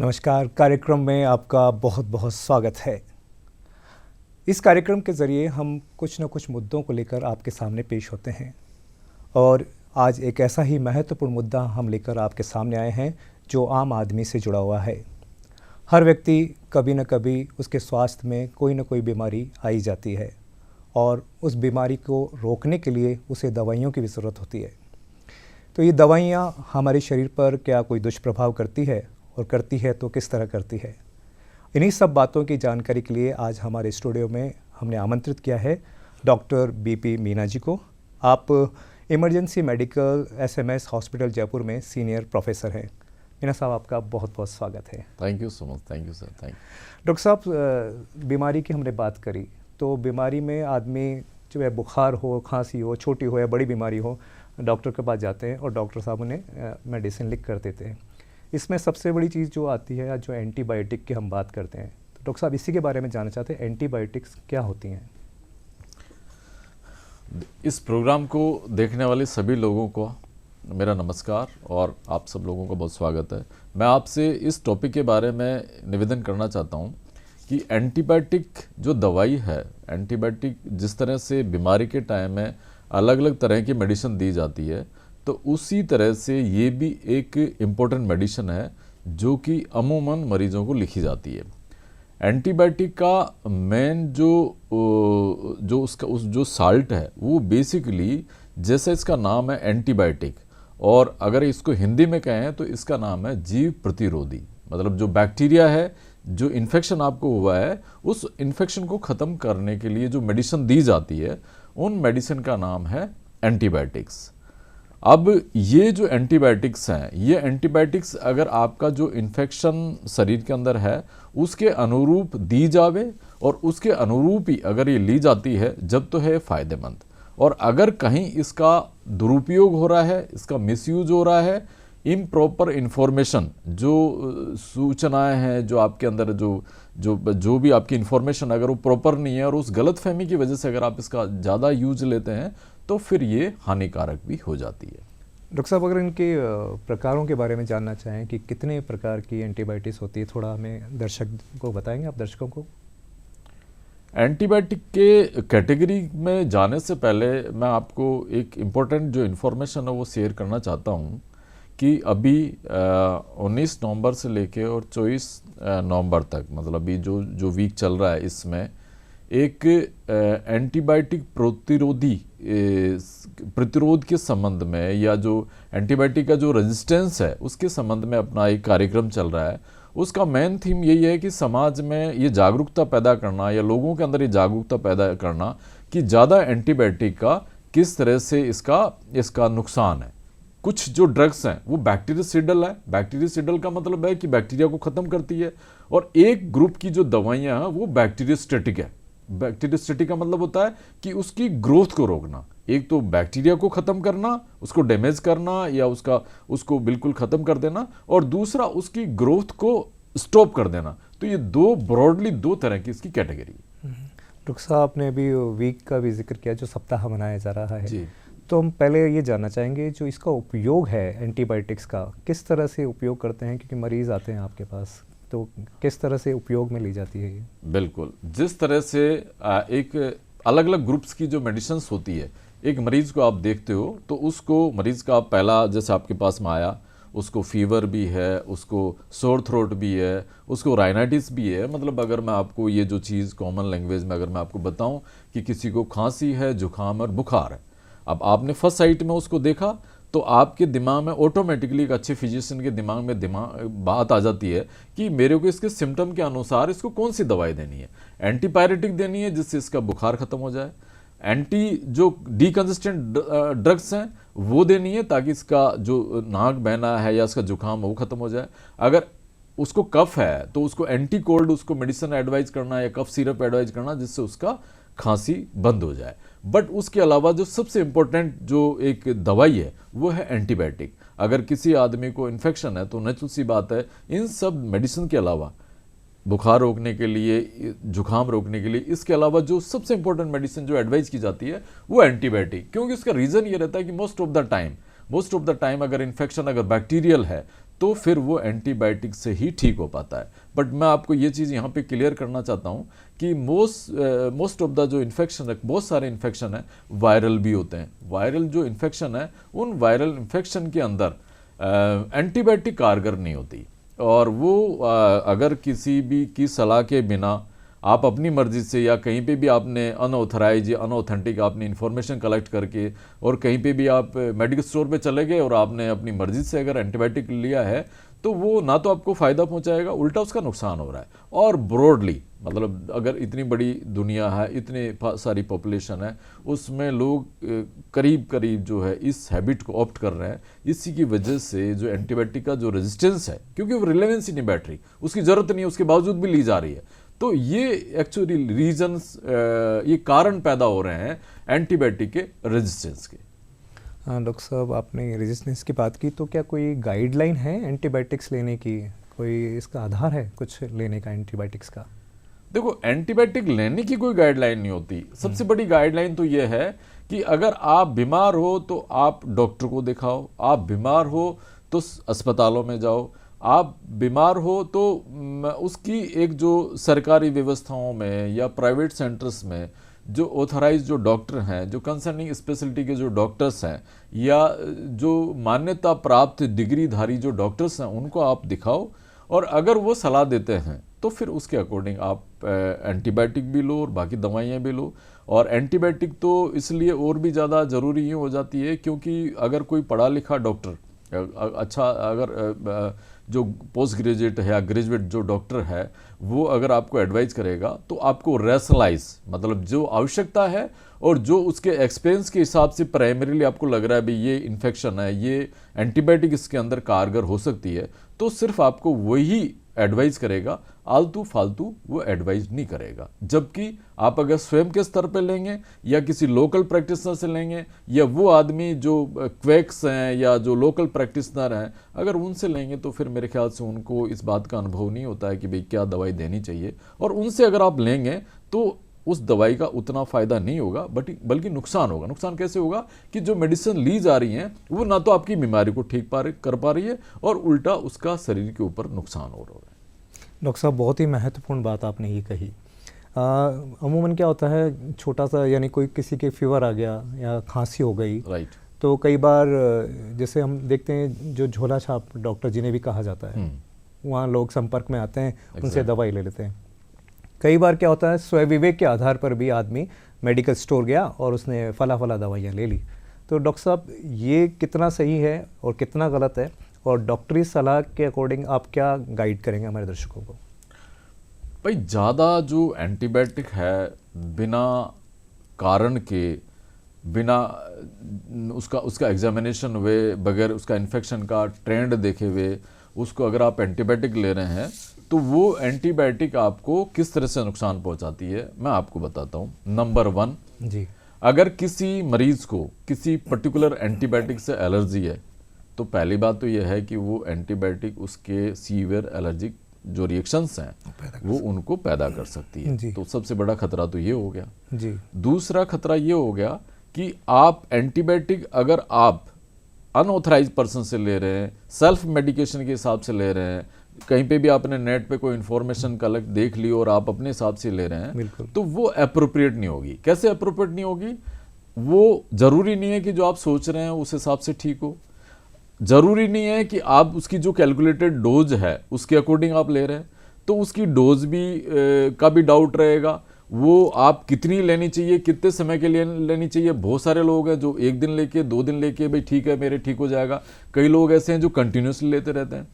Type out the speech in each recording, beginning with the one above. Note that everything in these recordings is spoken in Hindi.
नमस्कार। कार्यक्रम में आपका बहुत बहुत स्वागत है। इस कार्यक्रम के ज़रिए हम कुछ न कुछ मुद्दों को लेकर आपके सामने पेश होते हैं और आज एक ऐसा ही महत्वपूर्ण मुद्दा हम लेकर आपके सामने आए हैं जो आम आदमी से जुड़ा हुआ है। हर व्यक्ति कभी न कभी उसके स्वास्थ्य में कोई न कोई बीमारी आई जाती है और उस बीमारी को रोकने के लिए उसे दवाइयों की भी ज़रूरत होती है। तो ये दवाइयाँ हमारे शरीर पर क्या कोई दुष्प्रभाव करती है और करती है तो किस तरह करती है? इन्हीं सब बातों की जानकारी के लिए आज हमारे स्टूडियो में हमने आमंत्रित किया है डॉक्टर बीपी मीना जी को। आप emergency medical SMS hospital Jaipur में सीनियर प्रोफेसर हैं। मीना साहब, आपका बहुत बहुत स्वागत है। Thank you so much. Thank you sir. Thank you. Doctor साहब, बीमारी की हमने बात करी तो बीमारी में आदमी जो है बुखार हो, खांसी हो, छोटी हो या बड़ी बीमारी हो, डॉक्टर के पास जाते हैं और डॉक्टर साहब उन्हें मेडिसिन लिख कर देते हैं। इसमें सबसे बड़ी चीज़ जो आती है जो एंटीबायोटिक की हम बात करते हैं, तो डॉक्टर साहब इसी के बारे में जानना चाहते हैं, एंटीबायोटिक्स क्या होती हैं? इस प्रोग्राम को देखने वाले सभी लोगों को मेरा नमस्कार और आप सब लोगों का बहुत स्वागत है। मैं आपसे इस टॉपिक के बारे में निवेदन करना चाहता हूं कि एंटीबायोटिक जो दवाई है, एंटीबायोटिक जिस तरह से बीमारी के टाइम में अलग अलग तरह की मेडिसिन दी जाती है, तो उसी तरह से ये भी एक इम्पोर्टेंट मेडिसिन है जो कि अमूमन मरीजों को लिखी जाती है। एंटीबायोटिक का मेन जो साल्ट है वो बेसिकली, जैसे इसका नाम है एंटीबायोटिक, और अगर इसको हिंदी में कहें तो इसका नाम है जीव प्रतिरोधी। मतलब जो बैक्टीरिया है, जो इन्फेक्शन आपको हुआ है, उस इन्फेक्शन को ख़त्म करने के लिए जो मेडिसिन दी जाती है, उन मेडिसिन का नाम है एंटीबायोटिक्स। अब ये जो एंटीबायोटिक्स हैं, ये एंटीबायोटिक्स अगर आपका जो इन्फेक्शन शरीर के अंदर है उसके अनुरूप दी जावे और उसके अनुरूप ही अगर ये ली जाती है जब तो है फ़ायदेमंद, और अगर कहीं इसका दुरुपयोग हो रहा है, इसका मिसयूज हो रहा है, इम्प्रॉपर इन्फॉर्मेशन, जो सूचनाएं हैं जो आपके अंदर जो भी आपकी इन्फॉर्मेशन अगर वो प्रॉपर नहीं है और उस गलतफहमी की वजह से अगर आप इसका ज़्यादा यूज लेते हैं तो फिर ये हानिकारक भी हो जाती है। डॉक्टर साहब, अगर इनके प्रकारों के बारे में जानना चाहें कि कितने प्रकार की एंटीबायोटिक्स होती है, थोड़ा हमें दर्शक को बताएंगे आप दर्शकों को? एंटीबायोटिक के कैटेगरी में जाने से पहले मैं आपको एक इम्पोर्टेंट जो इन्फॉर्मेशन है वो शेयर करना चाहता हूँ कि अभी 19 नवंबर से लेके और 24 नवंबर तक, मतलब अभी जो वीक चल रहा है, इसमें एक एंटीबायोटिक प्रतिरोध के संबंध में, या जो एंटीबायोटिक का जो रेजिस्टेंस है उसके संबंध में अपना एक कार्यक्रम चल रहा है। उसका मेन थीम यही है कि समाज में ये जागरूकता पैदा करना, या लोगों के अंदर ये जागरूकता पैदा करना कि ज़्यादा एंटीबायोटिक का किस तरह से इसका नुकसान है। कुछ जो ड्रग्स हैं वो बैक्टीरियासिडल है। बैक्टीरियासिडल का मतलब है कि बैक्टीरिया को ख़त्म करती है, और एक ग्रुप की जो दवाइयाँ हैं वो बैक्टीरियास्टेटिक है। बैक्टीरियास्टेटिक का मतलब होता है कि उसकी ग्रोथ को रोकना। एक तो बैक्टीरिया को ख़त्म करना, उसको डैमेज करना या उसको बिल्कुल ख़त्म कर देना, और दूसरा उसकी ग्रोथ को स्टॉप कर देना। तो ये ब्रॉडली दो तरह की इसकी कैटेगरी। डॉक्टर साहब, आपने अभी वीक का भी जिक्र किया जो सप्ताह मनाया जा रहा है जी। तो हम पहले ये जानना चाहेंगे जो इसका उपयोग है एंटीबायोटिक्स का, किस तरह से उपयोग करते हैं? क्योंकि मरीज़ आते हैं आपके पास, तो किस तरह से उपयोग में ली जाती है ये? बिल्कुल, जिस तरह से एक अलग अलग ग्रुप्स की जो मेडिसिन्स होती है, एक मरीज़ को आप देखते हो तो उसको मरीज़ का पहला, जैसे आपके पास में आया, उसको फीवर भी है, उसको सोर थ्रोट भी है, उसको राइनाइटिस भी है। मतलब अगर मैं आपको ये जो चीज़ कॉमन लैंग्वेज में अगर मैं आपको बताऊं कि किसी को खांसी है, जुकाम और बुखार है, अब आपने फर्स्ट साइट में उसको देखा तो आपके दिमाग में ऑटोमेटिकली, एक अच्छे फिजिशियन के दिमाग में बात आ जाती है कि मेरे को इसके सिम्टम के अनुसार इसको कौन सी दवाई देनी है। एंटीपायरेटिक देनी है जिससे इसका बुखार खत्म हो जाए, जो डीकंजेस्टेंट ड्रग्स हैं वो देनी है ताकि इसका जो नाक बहना है या इसका जुकाम वो खत्म हो जाए। अगर उसको कफ है तो उसको एंटी कोल्ड उसको मेडिसिन एडवाइज करना है या कफ सिरप एडवाइज करना जिससे उसका खांसी बंद हो जाए। बट उसके अलावा जो सबसे इम्पोर्टेंट जो एक दवाई है वो है एंटीबायोटिक। अगर किसी आदमी को इन्फेक्शन है तो नेचुरल सी बात है, इन सब मेडिसिन के अलावा बुखार रोकने के लिए, जुकाम रोकने के लिए, इसके अलावा जो सबसे इंपॉर्टेंट मेडिसिन जो एडवाइस की जाती है वो एंटीबायोटिक। क्योंकि उसका रीज़न ये रहता है कि most of the time most of the time अगर इन्फेक्शन अगर बैक्टीरियल है तो फिर वो एंटीबायोटिक से ही ठीक हो पाता है। बट मैं आपको ये चीज़ यहाँ पे क्लियर करना चाहता हूँ कि मोस्ट ऑफ द जो इन्फेक्शन है, बहुत सारे इन्फेक्शन है वायरल भी होते हैं। वायरल जो इन्फेक्शन है, उन वायरल इन्फेक्शन के अंदर एंटीबायोटिक कारगर नहीं होती, और वो अगर किसी भी की सलाह के बिना आप अपनी मर्जी से या कहीं पे भी आपने अनऑथराइज या अनऑथेंटिक आपने इन्फॉर्मेशन कलेक्ट करके और कहीं पे भी आप मेडिकल स्टोर पे चले गए और आपने अपनी मर्जी से अगर एंटीबायोटिक लिया है, तो वो ना तो आपको फ़ायदा पहुंचाएगा, उल्टा उसका नुकसान हो रहा है। और ब्रॉडली मतलब अगर इतनी बड़ी दुनिया है, इतने सारी पॉपुलेशन है, उसमें लोग करीब करीब जो है इस हैबिट को ऑप्ट कर रहे हैं। इसी की वजह से जो एंटीबायोटिक का जो रेजिस्टेंस है, क्योंकि वो रिलेवेंस ही नहीं बैठ रही, उसकी ज़रूरत नहीं है, उसके बावजूद भी ली जा रही है। तो ये एक्चुअली रीजंस, ये कारण पैदा हो रहे हैं एंटीबायोटिक के रेजिस्टेंस के। हाँ डॉक्टर साहब, आपने रेजिस्टेंस की बात की, तो क्या कोई गाइडलाइन है एंटीबायोटिक्स लेने की? कोई इसका आधार है कुछ लेने का एंटीबायोटिक्स का? देखो, एंटीबायोटिक लेने की कोई गाइडलाइन नहीं होती। सबसे बड़ी गाइडलाइन तो ये है कि अगर आप बीमार हो तो आप डॉक्टर को दिखाओ, आप बीमार हो तो अस्पतालों में जाओ, आप बीमार हो तो उसकी एक जो सरकारी व्यवस्थाओं में या प्राइवेट सेंटर्स में जो ऑथराइज जो डॉक्टर हैं, जो कंसर्निंग स्पेशलिटी के जो डॉक्टर्स हैं या जो मान्यता प्राप्त डिग्रीधारी जो डॉक्टर्स हैं, उनको आप दिखाओ, और अगर वो सलाह देते हैं तो फिर उसके अकॉर्डिंग आप एंटीबायोटिक भी लो और बाकी दवाइयाँ भी लो। और एंटीबायोटिक तो इसलिए और भी ज़्यादा ज़रूरी ही हो जाती है क्योंकि अगर कोई पढ़ा लिखा डॉक्टर, अच्छा अगर जो पोस्ट ग्रेजुएट है या ग्रेजुएट जो डॉक्टर है, वो अगर आपको एडवाइस करेगा तो आपको रैशनलाइज, मतलब जो आवश्यकता है और जो उसके एक्सपीरियंस के हिसाब से प्राइमरीली आपको लग रहा है भाई ये इन्फेक्शन है, ये एंटीबायोटिक इसके अंदर कारगर हो सकती है, तो सिर्फ आपको वही एडवाइस करेगा, आलतू फालतू वो एडवाइस नहीं करेगा। जबकि आप अगर स्वयं के स्तर पे लेंगे या किसी लोकल प्रैक्टिशनर से लेंगे या वो आदमी जो क्वेक्स हैं या जो लोकल प्रैक्टिशनर हैं, अगर उनसे लेंगे तो फिर मेरे ख्याल से उनको इस बात का अनुभव नहीं होता है कि भाई क्या दवाई देनी चाहिए, और उनसे अगर आप लेंगे तो उस दवाई का उतना फ़ायदा नहीं होगा बल्कि नुकसान होगा। नुकसान कैसे होगा कि जो मेडिसिन ली जा रही हैं वो ना तो आपकी बीमारी को ठीक कर पा रही है और उल्टा उसका शरीर के ऊपर नुकसान हो रहा है। डॉक्टर साहब, बहुत ही महत्वपूर्ण बात आपने ये कही। अमूमन क्या होता है, छोटा सा यानी कोई किसी के फीवर आ गया या खांसी हो गई, राइट, तो कई बार जैसे हम देखते हैं जो झोला छाप डॉक्टर जिन्हें भी कहा जाता है, वहाँ लोग संपर्क में आते हैं, उनसे दवाई ले लेते हैं। कई बार क्या होता है, स्वविवेक के आधार पर भी आदमी मेडिकल स्टोर गया और उसने फला दवाइयाँ ले ली। तो डॉक्टर साहब, ये कितना सही है और कितना गलत है, और डॉक्टरी सलाह के अकॉर्डिंग आप क्या गाइड करेंगे हमारे दर्शकों को? भाई ज़्यादा जो एंटीबायोटिक है बिना कारण के, बिना उसका एग्जामिनेशन हुए, बगैर उसका इन्फेक्शन का ट्रेंड देखे हुए उसको अगर आप एंटीबायोटिक ले रहे हैं तो वो एंटीबायोटिक आपको किस तरह से नुकसान पहुंचाती है मैं आपको बताता हूं। नंबर 1 जी, अगर किसी मरीज को किसी पर्टिकुलर एंटीबायोटिक से एलर्जी है तो पहली बात तो यह है कि वो एंटीबायोटिक उसके सीवियर एलर्जिक जो रिएक्शंस हैं वो उनको पैदा कर सकती है। तो सबसे बड़ा खतरा तो ये हो गया जी। दूसरा खतरा ये हो गया कि आप एंटीबायोटिक अगर आप अनऑथराइज पर्सन से ले रहे हैं, सेल्फ मेडिकेशन के हिसाब से ले रहे हैं, कहीं पे भी आपने नेट पे कोई इन्फॉर्मेशन कलेक्ट देख ली और आप अपने हिसाब से ले रहे हैं, तो वो अप्रोप्रिएट नहीं होगी। कैसे अप्रोप्रिएट नहीं होगी? वो जरूरी नहीं है कि जो आप सोच रहे हैं उस हिसाब से ठीक हो, जरूरी नहीं है कि आप उसकी जो कैलकुलेटेड डोज है उसके अकॉर्डिंग आप ले रहे हैं, तो उसकी डोज भी का भी डाउट रहेगा। वो आप कितनी लेनी चाहिए, कितने समय के लिए लेनी चाहिए। बहुत सारे लोग हैं जो 1 दिन लेके 2 दिन लेके भाई ठीक है मेरे ठीक हो जाएगा, कई लोग ऐसे हैं जो कंटिन्यूसली लेते रहते हैं।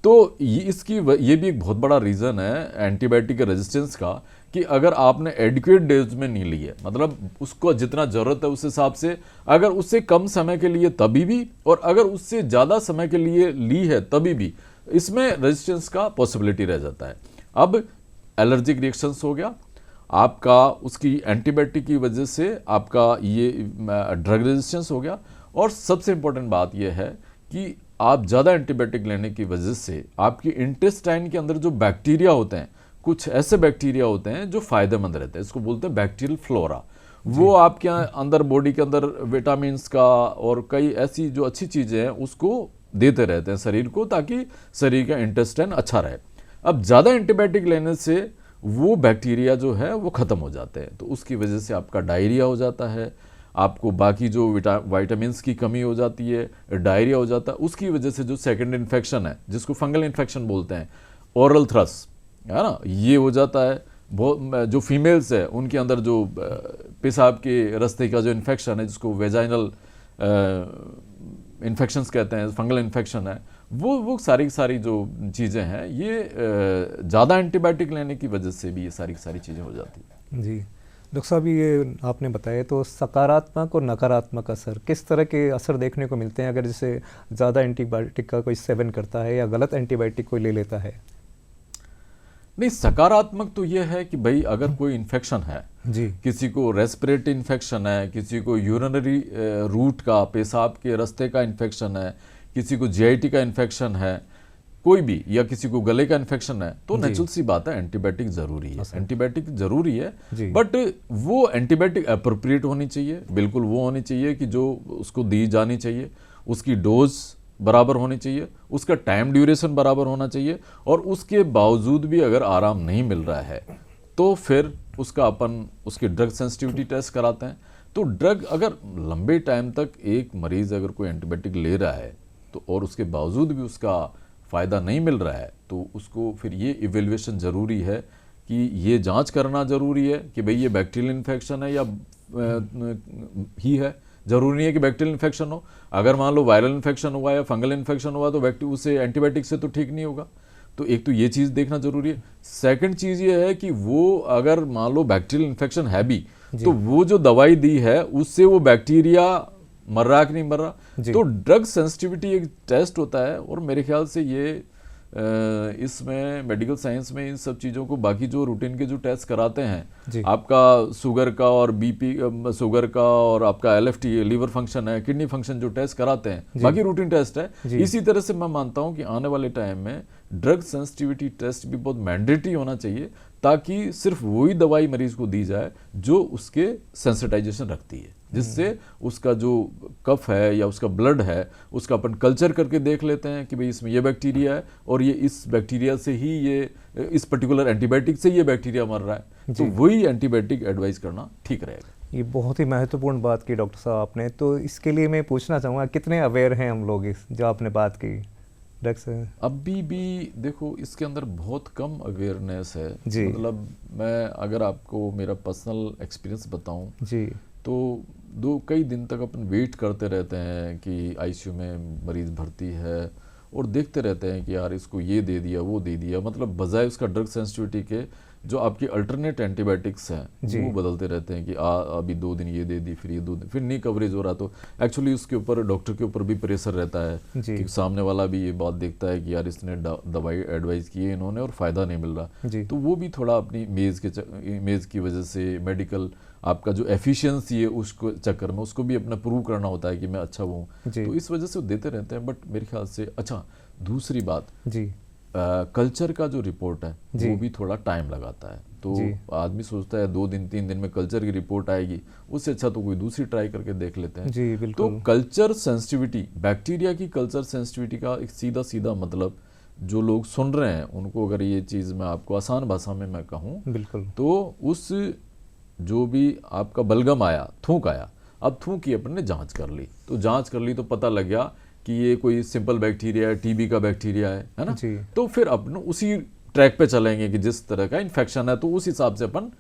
तो ये भी एक बहुत बड़ा रीज़न है एंटीबायोटिक रेजिस्टेंस का कि अगर आपने एडिक्वेट डोज में नहीं ली है, मतलब उसको जितना ज़रूरत है उस हिसाब से, अगर उससे कम समय के लिए तभी भी, और अगर उससे ज़्यादा समय के लिए ली है तभी भी, इसमें रेजिस्टेंस का पॉसिबिलिटी रह जाता है। अब एलर्जिक रिएक्शंस हो गया आपका, उसकी एंटीबायोटिक की वजह से आपका ये ड्रग रेजिस्टेंस हो गया, और सबसे इम्पोर्टेंट बात यह है कि आप ज़्यादा एंटीबायोटिक लेने की वजह से आपकी इंटेस्टाइन के अंदर जो बैक्टीरिया होते हैं, कुछ ऐसे बैक्टीरिया होते हैं जो फ़ायदेमंद रहते हैं, इसको बोलते हैं बैक्टीरियल फ्लोरा, वो आपके अंदर बॉडी के अंदर विटामिन्स का और कई ऐसी जो अच्छी चीज़ें हैं उसको देते रहते हैं शरीर को, ताकि शरीर का इंटेस्टाइन अच्छा रहे। अब ज़्यादा एंटीबायोटिक लेने से वो बैक्टीरिया जो है वो ख़त्म हो जाते हैं, तो उसकी वजह से आपका डायरिया हो जाता है, आपको बाकी जो विटामिन्स की कमी हो जाती है, डायरिया हो जाता है। उसकी वजह से जो सेकंड इन्फेक्शन है, जिसको फंगल इन्फेक्शन बोलते हैं, ओरल थ्रस है ना, ये हो जाता है। बहुत जो फीमेल्स है उनके अंदर जो पेशाब के रास्ते का जो इन्फेक्शन है, जिसको वेजाइनल इन्फेक्शंस कहते हैं, फंगल इन्फेक्शन है, वो सारी की सारी जो चीज़ें हैं ये ज़्यादा एंटीबायोटिक लेने की वजह से भी ये सारी की सारी चीज़ें हो जाती हैं। जी डॉक्टर साहब, ये आपने बताया, तो सकारात्मक और नकारात्मक असर, किस तरह के असर देखने को मिलते हैं अगर जैसे ज़्यादा एंटीबायोटिक का कोई सेवन करता है या गलत एंटीबायोटिक कोई ले लेता है? नहीं, सकारात्मक तो ये है कि भाई अगर कोई इन्फेक्शन है, जी, किसी को रेस्पिरेटरी इन्फेक्शन है, किसी को यूरिनरी रूट का, पेशाब के रास्ते का इन्फेक्शन है, किसी को जीआईटी का इन्फेक्शन है, कोई भी, या किसी को गले का इन्फेक्शन है, तो नेचुरल सी बात है एंटीबायोटिक जरूरी है। एंटीबायोटिक जरूरी है, बट वो एंटीबायोटिक अप्रोप्रिएट होनी चाहिए, बिल्कुल वो होनी चाहिए कि जो उसको दी जानी चाहिए, उसकी डोज बराबर होनी चाहिए, उसका टाइम ड्यूरेशन बराबर होना चाहिए, और उसके बावजूद भी अगर आराम नहीं मिल रहा है तो फिर उसका अपन उसकी ड्रग सेंसिटिविटी टेस्ट कराते हैं। तो ड्रग अगर लंबे टाइम तक एक मरीज अगर कोई एंटीबायोटिक ले रहा है तो और उसके बावजूद भी उसका फ़ायदा नहीं मिल रहा है, तो उसको फिर ये इवेल्युएशन ज़रूरी है कि ये जांच करना ज़रूरी है कि भाई ये बैक्टीरियल इन्फेक्शन है या ही है। ज़रूरी नहीं है कि बैक्टीरियल इन्फेक्शन हो, अगर मान लो वायरल इन्फेक्शन हुआ या फंगल इन्फेक्शन हुआ तो उससे एंटीबायोटिक से तो ठीक नहीं होगा। तो एक तो ये चीज़ देखना ज़रूरी है। सेकंड चीज़ ये है कि वो अगर मान लो बैक्टीरियल इन्फेक्शन है भी, तो वो जो दवाई दी है उससे वो बैक्टीरिया मर रहा कि नहीं मर रहा। तो ड्रग सेंसिटिविटी एक टेस्ट होता है, और मेरे ख्याल से ये इसमें मेडिकल साइंस में इन सब चीज़ों को बाकी जो रूटीन के जो टेस्ट कराते हैं, आपका शुगर का और बीपी शुगर का और आपका एलएफटी लीवर फंक्शन है, किडनी फंक्शन जो टेस्ट कराते हैं, बाकी रूटीन टेस्ट है। इसी तरह से मैं मानता हूं कि आने वाले टाइम में ड्रग सेंसिटिविटी टेस्ट भी बहुत मैंडेटरी होना चाहिए, ताकि सिर्फ वही दवाई मरीज को दी जाए जो उसके सेंसिटाइजेशन रखती है, जिससे उसका जो कफ है या उसका ब्लड है उसका अपन कल्चर करके देख लेते हैं कि भाई इसमें ये बैक्टीरिया है और ये इस बैक्टीरिया से ही ये इस पर्टिकुलर एंटीबायोटिक से ये बैक्टीरिया मर रहा है, तो वही एंटीबायोटिक एडवाइस करना ठीक रहेगा। ये बहुत ही महत्वपूर्ण बात की डॉक्टर साहब आपने। तो इसके लिए मैं पूछना चाहूँगा, कितने अवेयर हैं हम लोग इस जो आपने बात की ड्रग से? अभी भी देखो इसके अंदर बहुत कम अवेयरनेस है। मतलब मैं अगर आपको मेरा पर्सनल एक्सपीरियंस बताऊं जी, तो कई दिन तक अपन वेट करते रहते हैं कि आईसीयू में मरीज भर्ती है, और देखते रहते हैं कि यार इसको ये दे दिया वो दे दिया, मतलब बजाय उसका ड्रग सेंसिटिविटी के जो आपकी अल्टरनेट एंटीबायोटिक्स हैं वो बदलते रहते हैं कि अभी 2 दिन ये दे दी, फिर ये 2 दिन, फिर नहीं कवरेज हो रहा, तो एक्चुअली उसके ऊपर डॉक्टर के ऊपर भी प्रेशर रहता है कि सामने वाला भी ये बात देखता है कि यार इसने दवाई एडवाइस की है इन्होंने और फ़ायदा नहीं मिल रहा, तो वो भी थोड़ा अपनी इमेज की वजह से मेडिकल आपका जो एफिशिएंसी है उसको चक्कर में उसको भी अपना प्रूव करना होता है कि मैं अच्छा हूँ, तो इस वजह से वो देते रहते हैं। बट मेरे ख्याल से अच्छा, दूसरी बात जी, कल्चर का जो रिपोर्ट है वो भी थोड़ा टाइम लगाता है, तो आदमी सोचता है 2 दिन 3 दिन में कल्चर की रिपोर्ट आएगी, उससे अच्छा तो कोई दूसरी ट्राई करके देख लेते हैं। जी, बिल्कुल। तो कल्चर सेंसिटिविटी, बैक्टीरिया की कल्चर सेंसिटिविटी का एक सीधा सीधा मतलब जो लोग सुन रहे हैं उनको अगर ये चीज़ मैं आपको आसान भाषा में मैं कहूँ, बिल्कुल, तो उस जो भी आपका बलगम आया, थूक आया, अब थूक की अपन ने जांच कर ली, तो जांच कर ली तो पता लग गया कि ये कोई सिंपल बैक्टीरिया है, टीबी का बैक्टीरिया है ना, तो फिर अपन उसी ट्रैक पे चलेंगे कि जिस तरह का इन्फेक्शन है तो उस हिसाब से अपन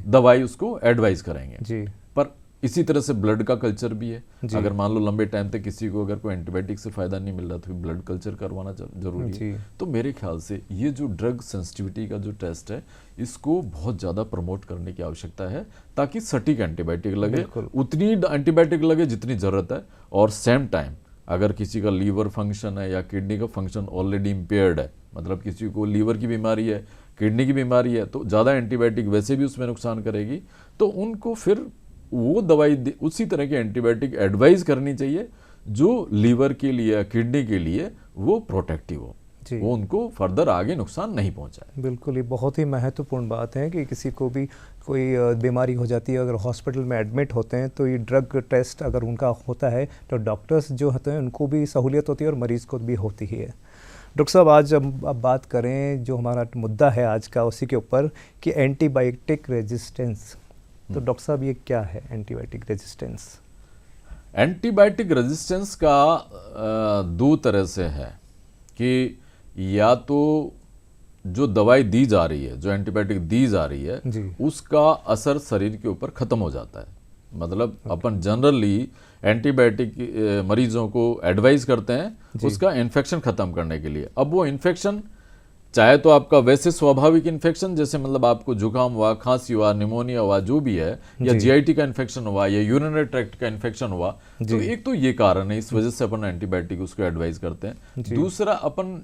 दवाई उसको एडवाइस करेंगे। पर इसी तरह से ब्लड का कल्चर भी है, अगर मान लो लंबे टाइम तक किसी को अगर कोई एंटीबायोटिक से फायदा नहीं मिल रहा तो ब्लड कल्चर करवाना जरूरी है। तो मेरे ख्याल से ये जो ड्रग सेंसिटिविटी का जो टेस्ट है इसको बहुत ज़्यादा प्रमोट करने की आवश्यकता है, ताकि सटीक एंटीबायोटिक लगे, उतनी एंटीबायोटिक लगे जितनी ज़रूरत है, और सेम टाइम अगर किसी का लीवर फंक्शन है या किडनी का फंक्शन ऑलरेडी इम्पेयर्ड है, मतलब किसी को लीवर की बीमारी है, किडनी की बीमारी है, तो ज़्यादा एंटीबायोटिक वैसे भी उसमें नुकसान करेगी, तो उनको फिर वो दवाई उसी तरह की एंटीबायोटिक एडवाइस करनी चाहिए जो लीवर के लिए किडनी के लिए वो प्रोटेक्टिव हो। जी। वो उनको फर्दर आगे नुकसान नहीं पहुंचाए। बिल्कुल, ये बहुत ही महत्वपूर्ण बात है कि किसी को भी कोई बीमारी हो जाती है, अगर हॉस्पिटल में एडमिट होते हैं तो ये ड्रग टेस्ट अगर उनका होता है तो डॉक्टर्स जो होते हैं उनको भी सहूलियत होती है और मरीज़ को भी होती ही है। डॉक्टर साहब, आज हम अब बात करें जो हमारा मुद्दा है आज का, उसी के ऊपर कि एंटीबायोटिक रेजिस्टेंस। तो डॉक्टर साहब, ये क्या है एंटीबायोटिक रेजिस्टेंस? एंटीबायोटिक रेजिस्टेंस का दो तरह से है कि या तो जो दवाई दी जा रही है, जो एंटीबायोटिक दी जा रही है, उसका असर शरीर के ऊपर खत्म हो जाता है। मतलब अपन जनरली एंटीबायोटिक मरीजों को एडवाइस करते हैं उसका इन्फेक्शन खत्म करने के लिए। अब वो इन्फेक्शन चाहे तो आपका वैसे स्वाभाविक इन्फेक्शन, जैसे मतलब आपको जुकाम हुआ, खांसी हुआ, निमोनिया हुआ, जो भी है, या जीआईटी का इन्फेक्शन हुआ या यूरिनरी ट्रैक्ट का इन्फेक्शन हुआ, तो एक तो ये कारण है, इस वजह से अपन एंटीबायोटिक उसको एडवाइस करते हैं। दूसरा, अपन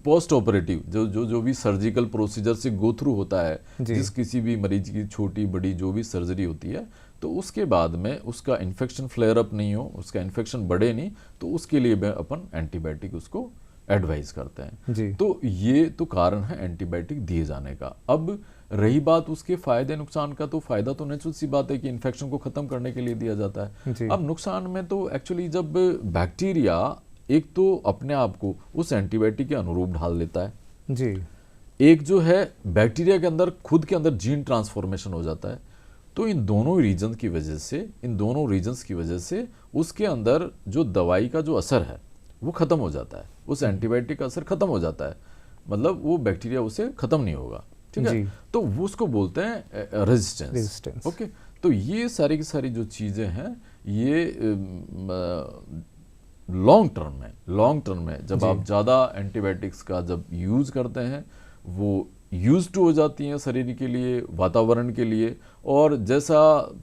पोस्ट ऑपरेटिव जो भी सर्जिकल प्रोसीजर से गो थ्रू होता है, जिस किसी भी मरीज की छोटी बड़ी जो भी सर्जरी होती है, तो उसके बाद में उसका इन्फेक्शन फ्लेयर अप नहीं हो, उसका इन्फेक्शन बढ़े नहीं, तो उसके लिए अपन एंटीबायोटिक उसको एडवाइस करते हैं। तो ये तो कारण है एंटीबायोटिक दिए जाने का। अब रही बात उसके फायदे नुकसान का, तो फायदा तो नेचुरल सी बात है कि इन्फेक्शन को खत्म करने के लिए दिया जाता है। अब नुकसान में तो एक्चुअली जब बैक्टीरिया एक तो अपने आप को उस एंटीबायोटिक के अनुरूप ढाल लेता है जी, एक जो है बैक्टीरिया के अंदर खुद के अंदर जीन ट्रांसफॉर्मेशन हो जाता है। तो इन दोनों रीजन की वजह से उसके अंदर जो दवाई का जो असर है वो खत्म हो जाता है, उस एंटीबायोटिक का असर खत्म हो जाता है, मतलब वो बैक्टीरिया उसे खत्म नहीं होगा। ठीक है, तो वो उसको बोलते हैं रेजिस्टेंस। ओके, तो ये सारी की सारी जो चीजें हैं ये लॉन्ग टर्म में जब आप ज्यादा एंटीबायोटिक्स का जब यूज करते हैं, वो यूज टू हो जाती हैं शरीर के लिए, वातावरण के लिए। और जैसा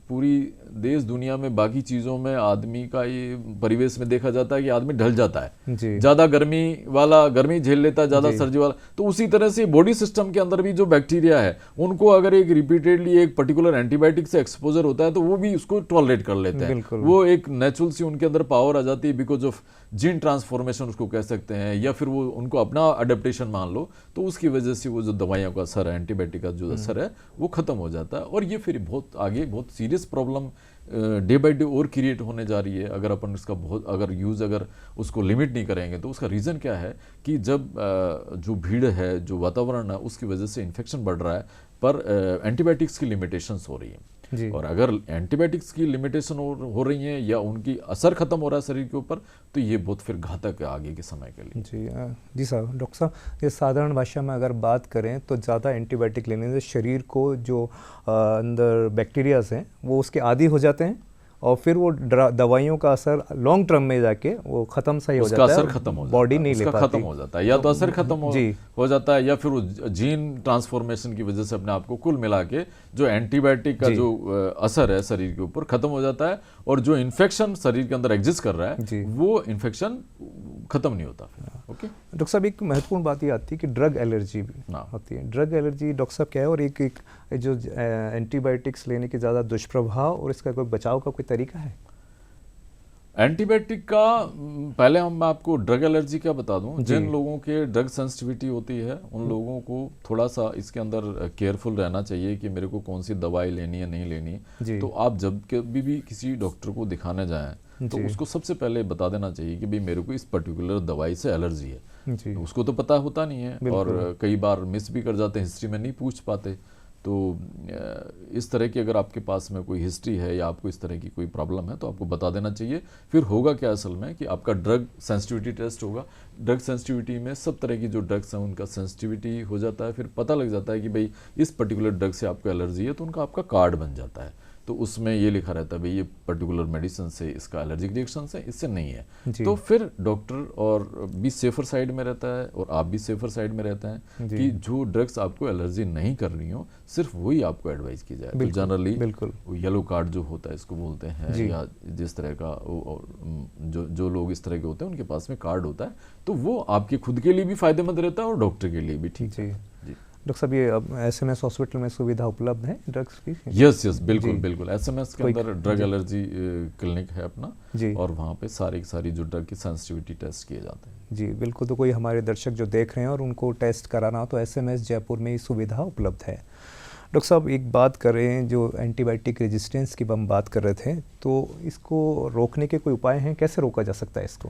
पूरी देश दुनिया में बाकी चीज़ों में आदमी का ये परिवेश में देखा जाता है कि आदमी ढल जाता है, ज़्यादा गर्मी झेल लेता है, ज़्यादा सर्दी वाला, तो उसी तरह से बॉडी सिस्टम के अंदर भी जो बैक्टीरिया है उनको अगर एक रिपीटेडली एक पर्टिकुलर एंटीबायोटिक से एक्सपोजर होता है तो वो भी उसको टॉलरेट कर लेते हैं। वो एक नेचुरल सी उनके अंदर पावर आ जाती है, बिकॉज ऑफ जीन ट्रांसफॉर्मेशन उसको कह सकते हैं, या फिर वो उनको अपना अडेप्टेशन मान लो, तो उसकी वजह से वो जो दवाइयों का असर है, एंटीबायोटिक का जो असर है वो खत्म हो जाता है। और ये फिर बहुत आगे बहुत serious problem day by day और क्रिएट होने जा रही है अगर अपन इसका अगर उसको लिमिट नहीं करेंगे। तो उसका रीज़न क्या है कि जब जो भीड़ है, जो वातावरण है, उसकी वजह से इन्फेक्शन बढ़ रहा है, पर एंटीबायोटिक्स की लिमिटेशंस हो रही हैं। और अगर एंटीबायोटिक्स की लिमिटेशन हो रही हैं या उनकी असर खत्म हो रहा है शरीर के ऊपर, तो ये बहुत फिर घातक है आगे के समय के लिए। जी साहब, डॉक्टर साहब, ये साधारण भाषा में अगर बात करें तो ज़्यादा एंटीबायोटिक लेने से शरीर को जो अंदर बैक्टीरियाज हैं वो उसके आदी हो जाते हैं और फिर वो दवाइयों का असर लॉन्ग टर्म में जाके वो खत्म सा ही हो जाता है, असर खत्म हो बॉडी नहीं ले पाती, खत्म हो जाता है, या तो असर खत्म हो जाता है, या फिर वो जीन ट्रांसफॉर्मेशन की वजह से अपने आप को कुल मिला के जो एंटीबायोटिक का जो असर है शरीर के ऊपर खत्म हो जाता है, और जो इन्फेक्शन शरीर के अंदर एग्जिस्ट कर रहा है वो इन्फेक्शन खत्म नहीं होता। ओके डॉक्टर साहब, एक महत्वपूर्ण बात ये आती है कि ड्रग एलर्जी भी होती है। ड्रग एलर्जी डॉक्टर साहब क्या है, और एक जो एंटीबायोटिक्स लेने के ज़्यादा दुष्प्रभाव और इसका कोई बचाव का कोई तरीका है? एंटीबायोटिक का पहले मैं आपको ड्रग एलर्जी क्या बता दूं। जिन लोगों के ड्रग सेंसिटिविटी होती है उन लोगों को थोड़ा सा इसके अंदर केयरफुल रहना चाहिए कि मेरे को कौन सी दवाई लेनी है नहीं लेनी। तो आप जब कभी भी किसी डॉक्टर को दिखाने जाएं तो उसको सबसे पहले बता देना चाहिए कि भाई मेरे को इस पर्टिकुलर दवाई से एलर्जी है। तो उसको तो पता होता नहीं है और कई बार मिस भी कर जाते हैं, हिस्ट्री में नहीं पूछ पाते। तो इस तरह की अगर आपके पास में कोई हिस्ट्री है या आपको इस तरह की कोई प्रॉब्लम है तो आपको बता देना चाहिए। फिर होगा क्या असल में कि आपका ड्रग सेंसिटिविटी टेस्ट होगा। ड्रग सेंसिटिविटी में सब तरह की जो ड्रग्स हैं उनका सेंसिटिविटी हो जाता है। फिर पता लग जाता है कि भाई इस पर्टिकुलर ड्रग से आपको एलर्जी है, तो उनका आपका कार्ड बन जाता है। तो उसमें ये लिखा रहता है भाई ये पर्टिकुलर मेडिसिन से इसका एलर्जिक रिएक्शन है, इससे नहीं है। तो फिर डॉक्टर और भी सेफर साइड में रहता है और आप भी सेफर साइड में रहते हैं कि जो ड्रग्स आपको एलर्जी नहीं कर रही हो सिर्फ वही आपको एडवाइस की जाए। तो जनरली येलो कार्ड जो होता है इसको बोलते हैं, या जिस तरह का जो लोग इस तरह के होते हैं उनके पास में कार्ड होता है, तो वो आपके खुद के लिए भी फायदेमंद रहता है और डॉक्टर के लिए भी ठीक है। डॉक्टर साहब, ये एसएमएस हॉस्पिटल में सुविधा उपलब्ध है ड्रग्स की? यस बिल्कुल एसएमएस के अंदर ड्रग एलर्जी क्लिनिक है अपना, और वहाँ पे सारी जो ड्रग की सेंसिटिविटी टेस्ट किए जाते हैं। जी बिल्कुल। तो कोई हमारे दर्शक जो देख रहे हैं और उनको टेस्ट कराना हो तो एसएमएस जयपुर में ये सुविधा उपलब्ध है। डॉक्टर साहब एक बात करें, जो एंटीबायोटिक रेजिस्टेंस की हम बात कर रहे थे, तो इसको रोकने के कोई उपाय हैं? कैसे रोका जा सकता है इसको?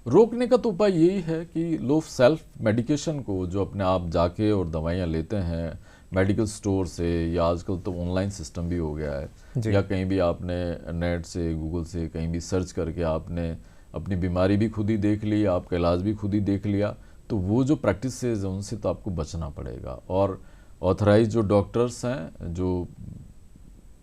रोकने का तो उपाय यही है कि लोग सेल्फ मेडिकेशन को जो अपने आप जाके और दवाइयाँ लेते हैं मेडिकल स्टोर से, या आजकल तो ऑनलाइन सिस्टम भी हो गया है, या कहीं भी आपने नेट से, गूगल से कहीं भी सर्च करके आपने अपनी बीमारी भी खुद ही देख ली, आपका इलाज भी खुद ही देख लिया, तो वो जो प्रैक्टिसेस हैं उनसे तो आपको बचना पड़ेगा। और ऑथराइज जो डॉक्टर्स हैं, जो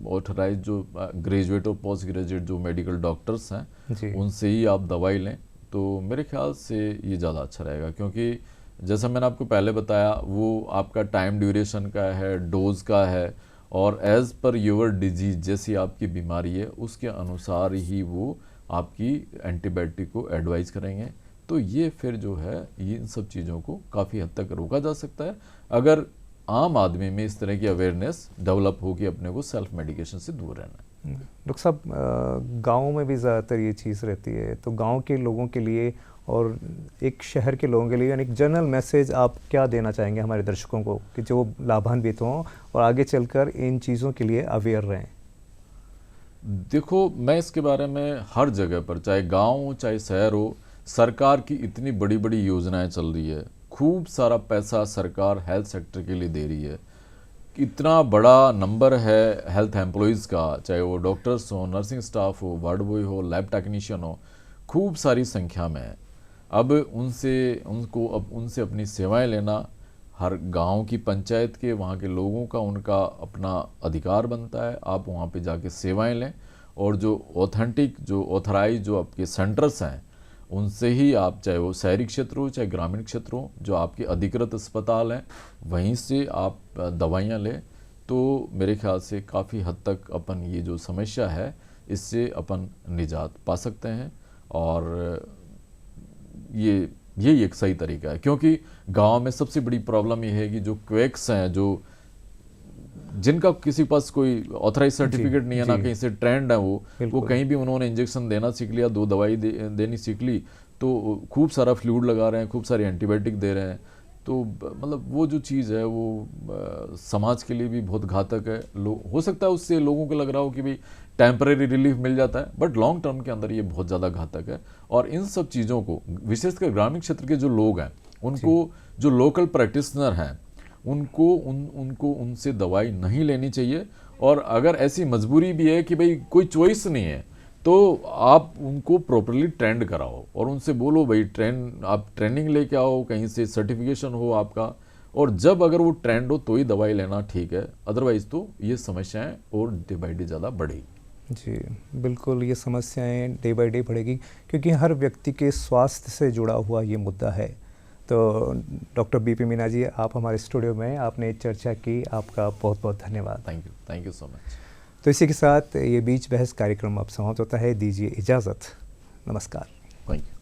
ऑथराइज जो ग्रेजुएट और पोस्ट ग्रेजुएट जो मेडिकल डॉक्टर्स हैं, उनसे ही आप दवाई लें, तो मेरे ख्याल से ये ज़्यादा अच्छा रहेगा। क्योंकि जैसा मैंने आपको पहले बताया, वो आपका टाइम ड्यूरेशन का है, डोज का है, और एज़ पर योर डिजीज, जैसी आपकी बीमारी है उसके अनुसार ही वो आपकी एंटीबायोटिक को एडवाइस करेंगे। तो ये फिर जो है, ये इन सब चीज़ों को काफ़ी हद तक रोका जा सकता है अगर आम आदमी में इस तरह की अवेयरनेस डेवलप हो कि अपने को सेल्फ मेडिकेशन से दूर रहना है। डॉक्टर साहब, गाँव में भी ज़्यादातर ये चीज़ रहती है, तो गांव के लोगों के लिए और एक शहर के लोगों के लिए यानी एक जनरल मैसेज आप क्या देना चाहेंगे हमारे दर्शकों को कि जो लाभान्वित हों और आगे चलकर इन चीज़ों के लिए अवेयर रहें? देखो, मैं इसके बारे में हर जगह पर, चाहे गांव हो चाहे शहर हो, सरकार की इतनी बड़ी बड़ी योजनाएं चल रही है, खूब सारा पैसा सरकार हेल्थ सेक्टर के लिए दे रही है, इतना बड़ा नंबर है हेल्थ एम्प्लॉयज़ का, चाहे वो डॉक्टर्स हो, नर्सिंग स्टाफ हो, वार्ड बॉय हो, लैब टेक्नीशियन हो, खूब सारी संख्या में है। अब उनसे अपनी सेवाएं लेना हर गांव की पंचायत के, वहाँ के लोगों का, उनका अपना अधिकार बनता है। आप वहाँ पे जाके सेवाएं लें, और जो ऑथेंटिक, जो ऑथराइज जो आपके सेंटर्स हैं, उनसे ही आप, चाहे वो शहरी क्षेत्र हो चाहे ग्रामीण क्षेत्र हो, जो आपके अधिकृत अस्पताल हैं, वहीं से आप दवाइयाँ लें, तो मेरे ख्याल से काफ़ी हद तक अपन ये जो समस्या है इससे अपन निजात पा सकते हैं। और यही एक सही तरीका है, क्योंकि गांव में सबसे बड़ी प्रॉब्लम ये है कि जो क्वेक्स हैं, जो जिनका किसी पास कोई ऑथराइज सर्टिफिकेट नहीं है, ना कहीं से ट्रेंड है, वो कहीं भी उन्होंने इंजेक्शन देना सीख लिया, 2 दवाई देनी सीख ली, तो खूब सारा फ्लूइड लगा रहे हैं, खूब सारी एंटीबायोटिक दे रहे हैं। तो मतलब वो जो चीज़ है वो समाज के लिए भी बहुत घातक है। हो सकता है उससे लोगों को लग रहा हो कि भाई टेम्परेरी रिलीफ मिल जाता है, बट लॉन्ग टर्म के अंदर ये बहुत ज़्यादा घातक है। और इन सब चीज़ों को विशेषकर ग्रामीण क्षेत्र के जो लोग हैं, उनको, जो लोकल प्रैक्टिशनर हैं, उनको उनसे दवाई नहीं लेनी चाहिए। और अगर ऐसी मजबूरी भी है कि भाई कोई चॉइस नहीं है, तो आप उनको प्रॉपरली ट्रेंड कराओ और उनसे बोलो भाई आप ट्रेनिंग लेके आओ, कहीं से सर्टिफिकेशन हो आपका, और जब अगर वो ट्रेंड हो तो ही दवाई लेना ठीक है, अदरवाइज तो ये समस्याएं और डे बाई डे ज़्यादा बढ़ेगी। जी बिल्कुल, ये समस्याएं डे बाई डे बढ़ेगी, क्योंकि हर व्यक्ति के स्वास्थ्य से जुड़ा हुआ ये मुद्दा है। तो डॉक्टर बीपी मीना जी, आप हमारे स्टूडियो में आपने चर्चा की, आपका बहुत बहुत धन्यवाद। Thank you so much. तो इसी के साथ ये बीच बहस कार्यक्रम अब समाप्त होता है। दीजिए इजाज़त। नमस्कार। Thank you.